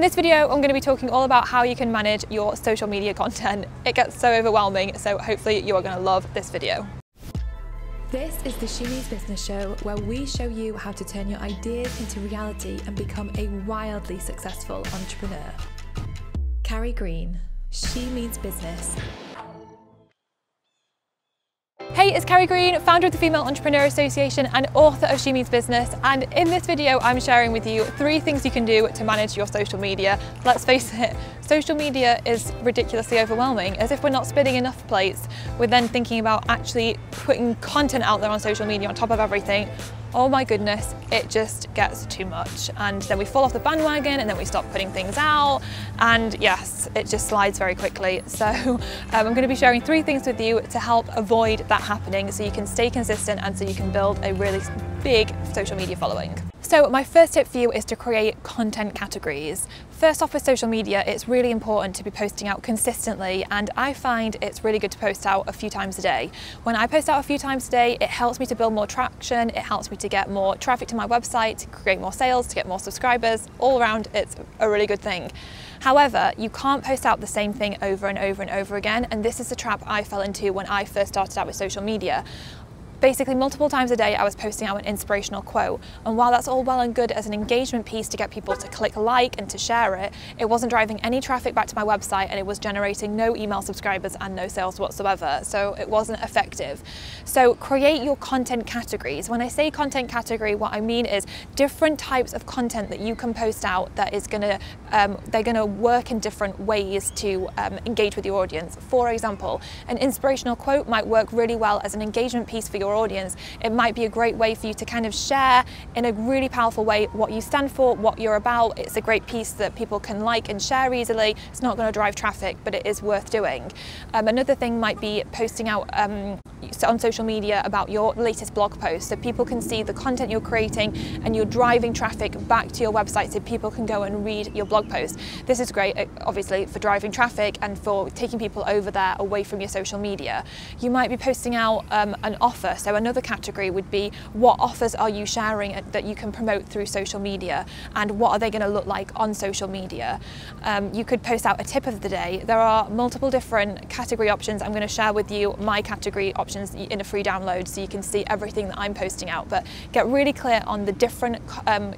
In this video, I'm going to be talking all about how you can manage your social media content. It gets so overwhelming, so hopefully you are going to love this video. This is the She Means Business Show, where we show you how to turn your ideas into reality and become a wildly successful entrepreneur. Carrie Green, She Means Business. Hey, it's Carrie Green, founder of the Female Entrepreneur Association and author of She Means Business. And in this video, I'm sharing with you 3 things you can do to manage your social media. Let's face it, social media is ridiculously overwhelming. As if we're not spinning enough plates, we're then thinking about actually putting content out there on social media on top of everything. Oh my goodness, it just gets too much. And then we fall off the bandwagon and then we stop putting things out. And yes, it just slides very quickly. So I'm going to be sharing 3 things with you to help avoid that happening so you can stay consistent and so you can build a really big social media following. So my first tip for you is to create content categories. First off, with social media, it's really important to be posting out consistently, and I find it's really good to post out a few times a day. When I post out a few times a day, it helps me to build more traction, it helps me to get more traffic to my website, to create more sales, to get more subscribers. All around, it's a really good thing. However, you can't post out the same thing over and over and over again, and this is the trap I fell into when I first started out with social media. Basically, multiple times a day I was posting out an inspirational quote, and while that's all well and good as an engagement piece to get people to click like and to share it, it wasn't driving any traffic back to my website and it was generating no email subscribers and no sales whatsoever, so it wasn't effective. So create your content categories. When I say content category, what I mean is different types of content that you can post out that is gonna, they're gonna work in different ways to engage with your audience. For example, an inspirational quote might work really well as an engagement piece for your audience. It might be a great way for you to kind of share in a really powerful way what you stand for, what you're about. It's a great piece that people can like and share easily. It's not going to drive traffic, but it is worth doing. Another thing might be posting out on social media about your latest blog post, so people can see the content you're creating and you're driving traffic back to your website so people can go and read your blog post. This is great, obviously, for driving traffic and for taking people over there away from your social media. You might be posting out an offer. So another category would be, what offers are you sharing that you can promote through social media, and what are they going to look like on social media? You could post out a tip of the day. There are multiple different category options. I'm going to share with you my category options in a free download so you can see everything that I'm posting out, but get really clear on the different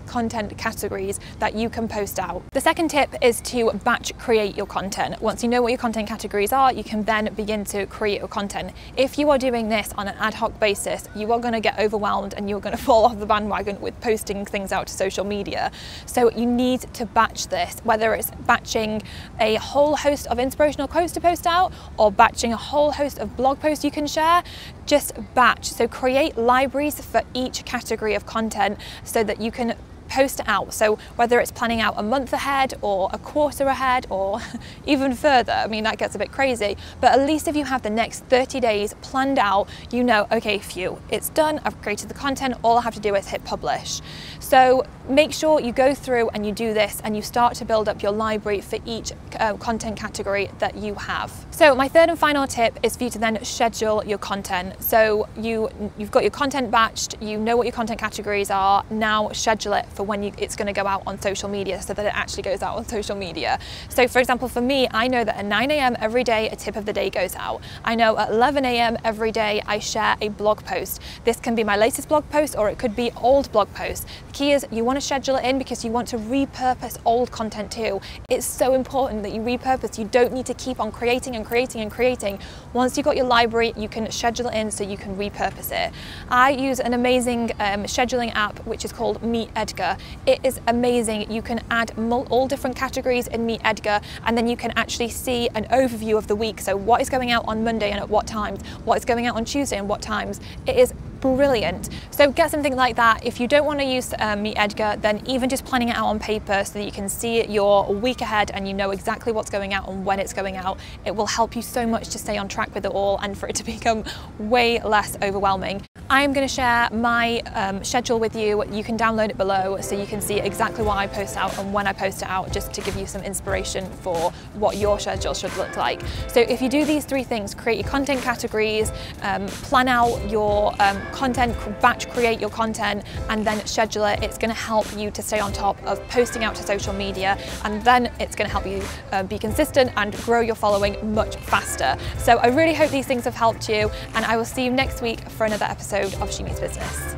content categories that you can post out. The second tip is to batch create your content. Once you know what your content categories are, you can then begin to create your content. If you are doing this on an ad hoc basis, you are going to get overwhelmed and you're going to fall off the bandwagon with posting things out to social media. So you need to batch this, whether it's batching a whole host of inspirational quotes to post out or batching a whole host of blog posts you can share. Just batch. So create libraries for each category of content so that you can post it out. So whether it's planning out a month ahead or a quarter ahead or even further, I mean, that gets a bit crazy, but at least if you have the next 30 days planned out, you know, okay, phew, it's done, I've created the content, all I have to do is hit publish. So make sure you go through and you do this and you start to build up your library for each content category that you have. So my third and final tip is for you to then schedule your content. So you've got your content batched, you know what your content categories are, now schedule it for when it's going to go out on social media so that it actually goes out on social media. So for example, for me, I know that at 9 AM every day a tip of the day goes out. I know at 11 AM every day I share a blog post. This can be my latest blog post or it could be old blog posts. The key is you want to schedule it in because you want to repurpose old content too. It's so important that you repurpose. You don't need to keep on creating and creating and creating. Once you've got your library, you can schedule it in so you can repurpose it. I use an amazing scheduling app which is called Meet Edgar. It is amazing. You can add all different categories in Meet Edgar, and then you can actually see an overview of the week. So what is going out on Monday and at what times, what is going out on Tuesday and what times. It is brilliant. So get something like that. If you don't want to use Meet Edgar, then even just planning it out on paper so that you can see your week ahead and you know exactly what's going out and when it's going out, it will help you so much to stay on track with it all and for it to become way less overwhelming. I'm going to share my schedule with you. You can download it below so you can see exactly what I post out and when I post it out, just to give you some inspiration for what your schedule should look like. So if you do these 3 things, create your content categories, plan out your content, batch create your content, and then schedule it, it's going to help you to stay on top of posting out to social media, and then it's going to help you be consistent and grow your following much faster. So I really hope these things have helped you, and I will see you next week for another episode of She Means Business.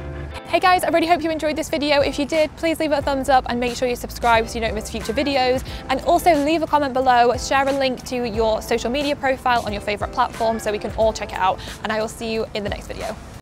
Hey guys, I really hope you enjoyed this video. If you did, please leave it a thumbs up and make sure you subscribe so you don't miss future videos. And also leave a comment below, share a link to your social media profile on your favourite platform so we can all check it out. And I will see you in the next video.